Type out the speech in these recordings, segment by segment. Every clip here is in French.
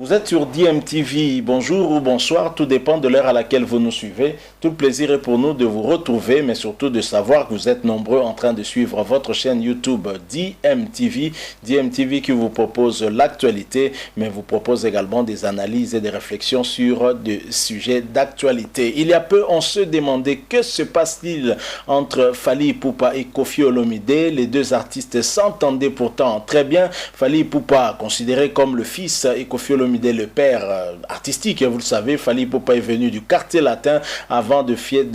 Vous êtes sur DMTV, bonjour ou bonsoir, tout dépend de l'heure à laquelle vous nous suivez. Tout le plaisir est pour nous de vous retrouver, mais surtout de savoir que vous êtes nombreux en train de suivre votre chaîne YouTube DMTV. DMTV qui vous propose l'actualité, mais vous propose également des analyses et des réflexions sur des sujets d'actualité. Il y a peu, on se demandait que se passe-t-il entre Fally Ipupa et Koffi Olomide. Les deux artistes s'entendaient pourtant très bien. Fally Ipupa, considéré comme le fils, et Koffi Olomide le père artistique, vous le savez. Fally Ipupa est venu du quartier latin avant de faire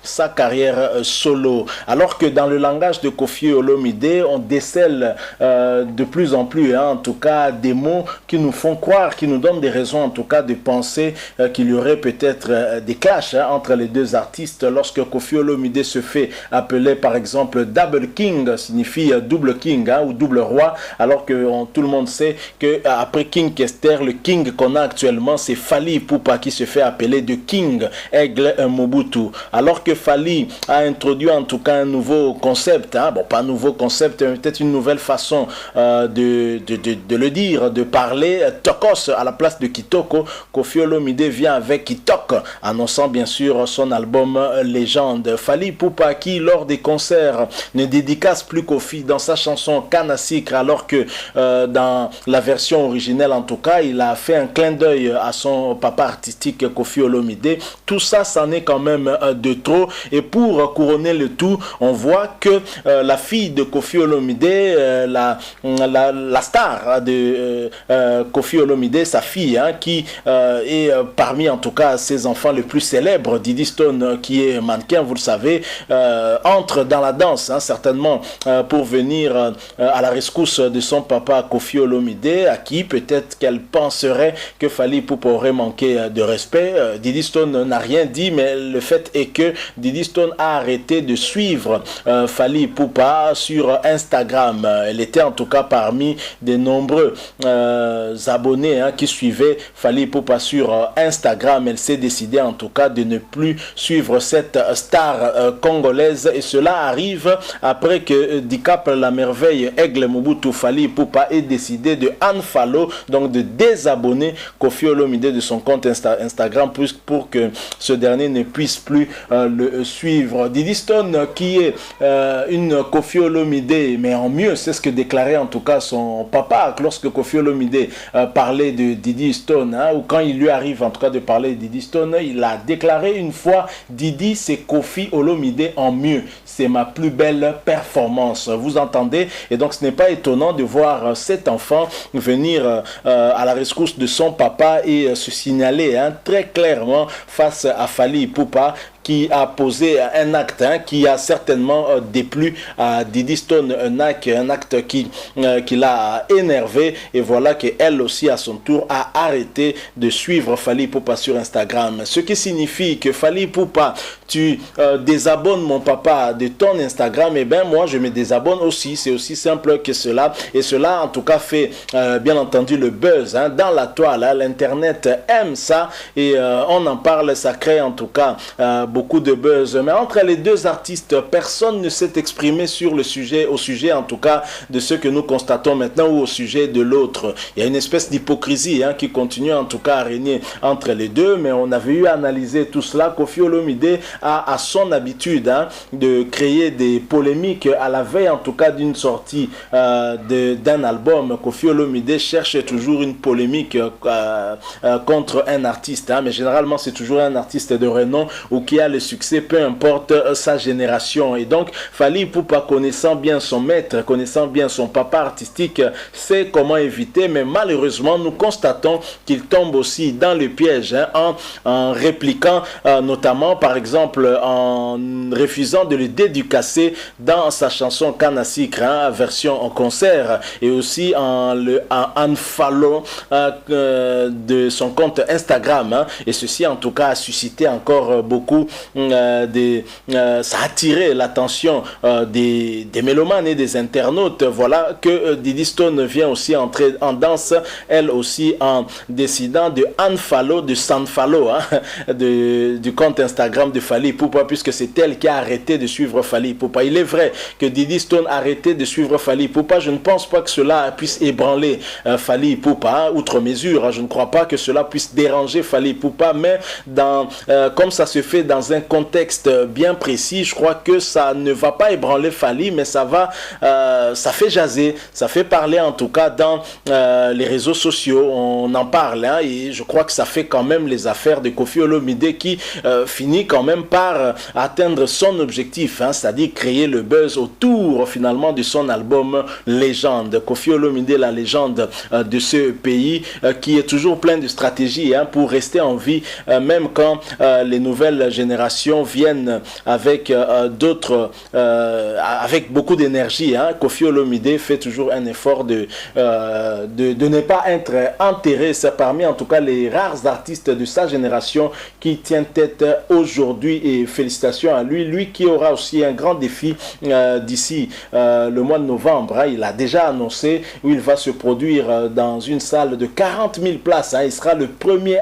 sa carrière solo. Alors que dans le langage de Koffi Olomide, on décèle de plus en plus, en tout cas, des mots qui nous font croire, qui nous donnent des raisons en tout cas de penser qu'il y aurait peut-être des clashs entre les deux artistes. Lorsque Koffi Olomide se fait appeler par exemple Double King, signifie double king ou double roi, alors que tout le monde sait que après King Kester, le king qu'on a actuellement, c'est Fally Ipupa qui se fait appeler de King Aigle Mobutu. Alors que Fally a introduit en tout cas un nouveau concept, bon pas un nouveau concept, mais peut-être une nouvelle façon de le dire, de parler, Tokos à la place de Kitoko. Koffi Olomide vient avec Kitok, annonçant bien sûr son album Légende. Fally Ipupa qui lors des concerts ne dédicace plus Koffi dans sa chanson Kanasikre, alors que dans la version originelle en tout cas, il a fait un clin d'œil à son papa artistique Koffi Olomide. Tout ça, c'en est quand même de trop. Et pour couronner le tout, on voit que la fille de Koffi Olomide, la star de Koffi Olomide, sa fille, qui est parmi en tout cas ses enfants les plus célèbres, Didi Stone, qui est mannequin, vous le savez, entre dans la danse, certainement pour venir à la rescousse de son papa Koffi Olomide, à qui peut-être qu'elle penserait que Fally Ipupa aurait manqué de respect. Didi Stone n'a rien dit, mais le fait est que Didi Stone a arrêté de suivre Fally Ipupa sur Instagram. Elle était en tout cas parmi des nombreux abonnés qui suivaient Fally Ipupa sur Instagram. Elle s'est décidée en tout cas de ne plus suivre cette star congolaise, et cela arrive après que Dicap la merveille Aigle Mobutu Fally Ipupa ait décidé de unfollow, donc de désabonner Koffi Olomide de son compte Instagram pour que ce dernier ne puisse plus le suivre. Didi Stone qui est une Koffi Olomide mais en mieux, c'est ce que déclarait en tout cas son papa lorsque Koffi Olomide parlait de Didi Stone, ou quand il lui arrive en tout cas de parler de Didi Stone, il a déclaré une fois: Didi c'est Koffi Olomide en mieux, c'est ma plus belle performance. Vous entendez? Et donc ce n'est pas étonnant de voir cet enfant venir à la rescousse de son papa et se signaler très clairement face à Fally Ipupa, qui a posé un acte qui a certainement déplu à Didi Stone, un acte qui l'a énervé, et voilà qu'elle aussi à son tour a arrêté de suivre Fally Ipupa sur Instagram. Ce qui signifie que Fally Ipupa, tu désabonnes mon papa de ton Instagram, et bien moi je me désabonne aussi, c'est aussi simple que cela, et cela en tout cas fait bien entendu le buzz dans la toile, l'internet aime ça, et on en parle, ça crée en tout cas beaucoup de buzz. Mais entre les deux artistes, personne ne s'est exprimé sur le sujet, au sujet en tout cas de ce que nous constatons maintenant, ou au sujet de l'autre. Il y a une espèce d'hypocrisie qui continue en tout cas à régner entre les deux, mais on avait eu à analyser tout cela. Koffi Olomide a son habitude de créer des polémiques à la veille en tout cas d'une sortie d'un album. Koffi Olomide cherche toujours une polémique contre un artiste, mais généralement c'est toujours un artiste de renom ou qui a le succès, peu importe sa génération. Et donc Fally Ipupa, connaissant bien son maître, connaissant bien son papa artistique, sait comment éviter, mais malheureusement nous constatons qu'il tombe aussi dans le piège en répliquant notamment par exemple en refusant de le dédicacer dans sa chanson Kanasikre, version en concert, et aussi en unfollow de son compte Instagram, et ceci en tout cas a suscité encore beaucoup ça a attiré l'attention des mélomanes et des internautes. Voilà que Didi Stone vient aussi entrer en danse, elle aussi en décidant de unfollow, de s'unfollow, du compte Instagram de Fally Ipupa, puisque c'est elle qui a arrêté de suivre Fally Ipupa. Il est vrai que Didi Stone a arrêté de suivre Fally Ipupa. Je ne pense pas que cela puisse ébranler Fally Ipupa, outre mesure. Je ne crois pas que cela puisse déranger Fally Ipupa, mais comme ça se fait dans un contexte bien précis, je crois que ça ne va pas ébranler Fally, mais ça fait jaser, ça fait parler en tout cas dans les réseaux sociaux. On en parle, et je crois que ça fait quand même les affaires de Koffi Olomide qui finit quand même par atteindre son objectif, c'est-à-dire créer le buzz autour finalement de son album Légende. Koffi Olomide, la légende de ce pays qui est toujours plein de stratégies pour rester en vie, même quand les nouvelles générations viennent avec avec beaucoup d'énergie. Koffi Olomide fait toujours un effort de ne pas être enterré. C'est parmi en tout cas les rares artistes de sa génération qui tient tête aujourd'hui, et félicitations à lui qui aura aussi un grand défi d'ici le mois de novembre. Il a déjà annoncé où il va se produire dans une salle de 40 000 places. Il sera le premier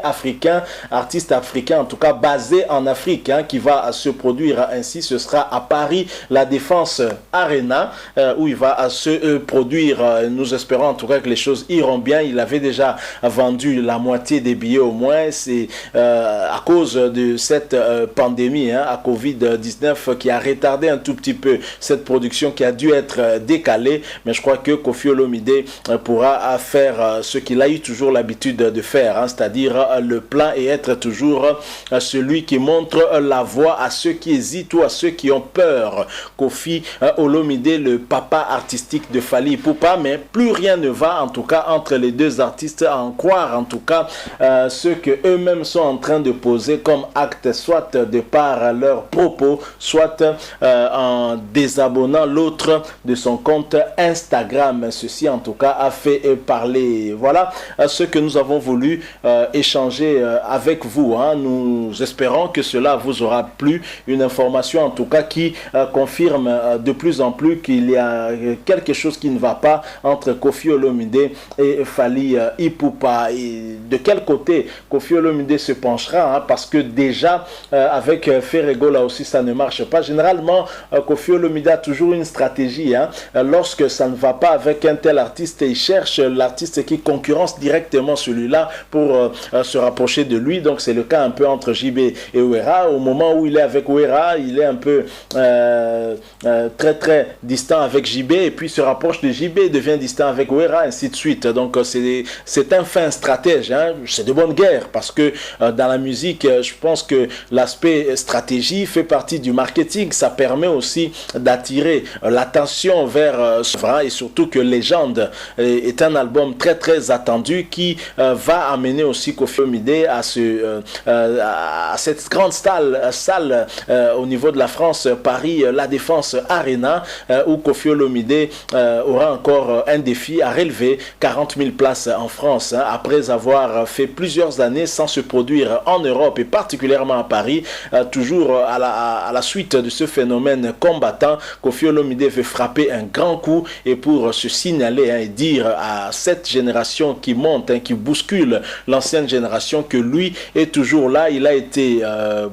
artiste africain en tout cas basé en Afrique qui va se produire ainsi. Ce sera à Paris, la Défense Arena, où il va se produire. Nous espérons en tout cas que les choses iront bien. Il avait déjà vendu la moitié des billets au moins. C'est à cause de cette pandémie à Covid-19 qui a retardé un tout petit peu cette production, qui a dû être décalée. Mais je crois que Koffi Olomide pourra faire ce qu'il a eu toujours l'habitude de faire, c'est-à-dire le plan, et être toujours celui qui montre la voie à ceux qui hésitent ou à ceux qui ont peur. Koffi Olomide, le papa artistique de Fally Ipupa, mais plus rien ne va en tout cas entre les deux artistes, à en croire en tout cas ce que eux-mêmes sont en train de poser comme acte, soit de par leurs propos, soit en désabonnant l'autre de son compte Instagram. Ceci en tout cas a fait parler. Voilà ce que nous avons voulu échanger avec vous. Nous espérons que cela vous aura plu. Une information en tout cas qui confirme de plus en plus qu'il y a quelque chose qui ne va pas entre Koffi Olomide et Fally Ipupa. Et de quel côté Koffi Olomide se penchera, parce que déjà avec Ferrego là aussi ça ne marche pas. Généralement Koffi Olomide a toujours une stratégie. Lorsque ça ne va pas avec un tel artiste, il cherche l'artiste qui concurrence directement celui-là pour se rapprocher de lui. Donc c'est le cas un peu entre JB et Ouera. Au moment où il est avec Ouera, il est un peu très très distant avec JB, et puis se rapproche de JB, devient distant avec Ouera, ainsi de suite. Donc c'est un fin stratège. C'est de bonne guerre, parce que dans la musique, je pense que l'aspect stratégie fait partie du marketing. Ça permet aussi d'attirer l'attention vers et surtout que Légende est un album très très attendu qui va amener aussi Koffi Olomide à cette grande salle au niveau de la France, Paris, la Défense Arena, où Koffi Olomide aura encore un défi à relever. 40 000 places en France, après avoir fait plusieurs années sans se produire en Europe, et particulièrement à Paris. Toujours à la suite de ce phénomène combattant, Koffi Olomide veut frapper un grand coup, et pour se signaler et dire à cette génération qui monte, qui bouscule l'ancienne génération, que lui est toujours là. Il a été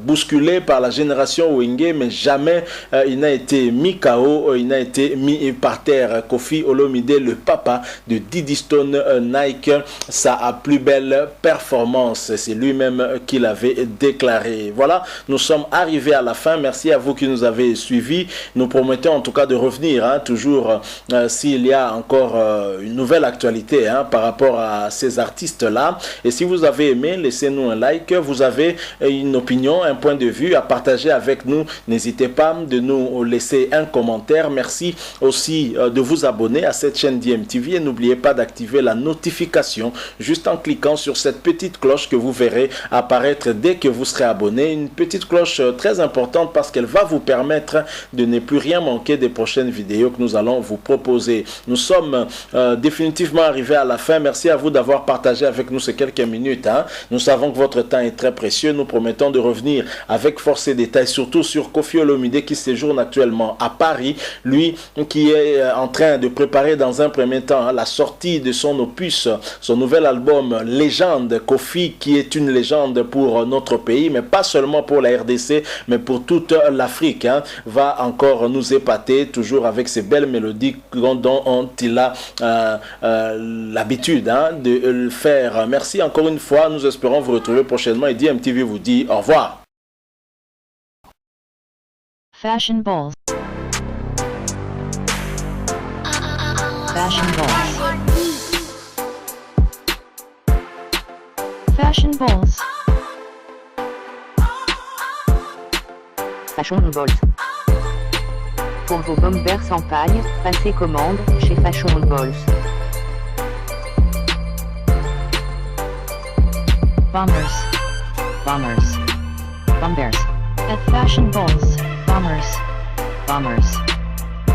bousculé par la génération Wenge, mais jamais il n'a été mis KO, il n'a été mis par terre. Koffi Olomide, le papa de Didi Stone, Nike sa plus belle performance. C'est lui-même qui l'avait déclaré. Voilà, nous sommes arrivés à la fin. Merci à vous qui nous avez suivis. Nous promettons en tout cas de revenir toujours s'il y a encore une nouvelle actualité par rapport à ces artistes-là. Et si vous avez aimé, laissez-nous un like. Vous avez une opinion, un point de vue à partager avec nous, n'hésitez pas de nous laisser un commentaire. Merci aussi de vous abonner à cette chaîne DMTV, et n'oubliez pas d'activer la notification juste en cliquant sur cette petite cloche que vous verrez apparaître dès que vous serez abonné. Une petite cloche très importante, parce qu'elle va vous permettre de ne plus rien manquer des prochaines vidéos que nous allons vous proposer. Nous sommes définitivement arrivés à la fin. Merci à vous d'avoir partagé avec nous ces quelques minutes. Nous savons que votre temps est très précieux. Nous promettons de revenir avec force et détails, surtout sur Koffi Olomide qui séjourne actuellement à Paris, lui qui est en train de préparer dans un premier temps la sortie de son opus, son nouvel album Légende. Koffi qui est une légende pour notre pays, mais pas seulement pour la RDC, mais pour toute l'Afrique, va encore nous épater, toujours avec ces belles mélodies dont il a l'habitude de le faire. Merci encore une fois, nous espérons vous retrouver prochainement et DMTV vous dit au revoir. Fashion balls. Fashion balls. Fashion balls. Fashion balls. Pour vos bombers en paille, passez commande chez Fashion balls. Bombers. Bombers. Bombers. At Fashion balls. Bombers. Bombers.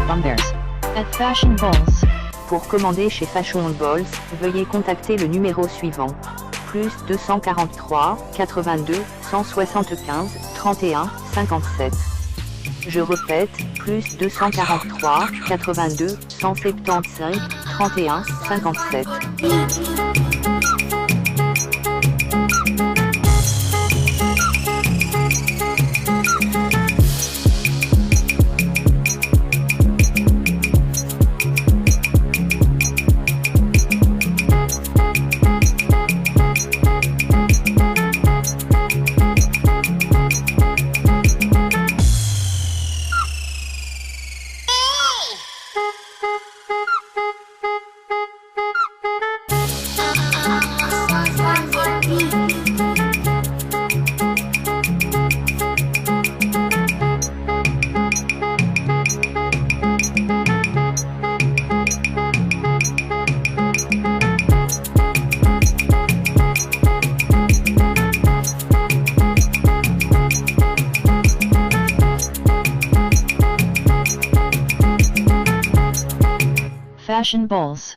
Bombers. At Fashion balls. Pour commander chez Fashion balls, veuillez contacter le numéro suivant. Plus 243 82 175 31 57. Je répète, plus 243 82 175 31 57. Fashion balls.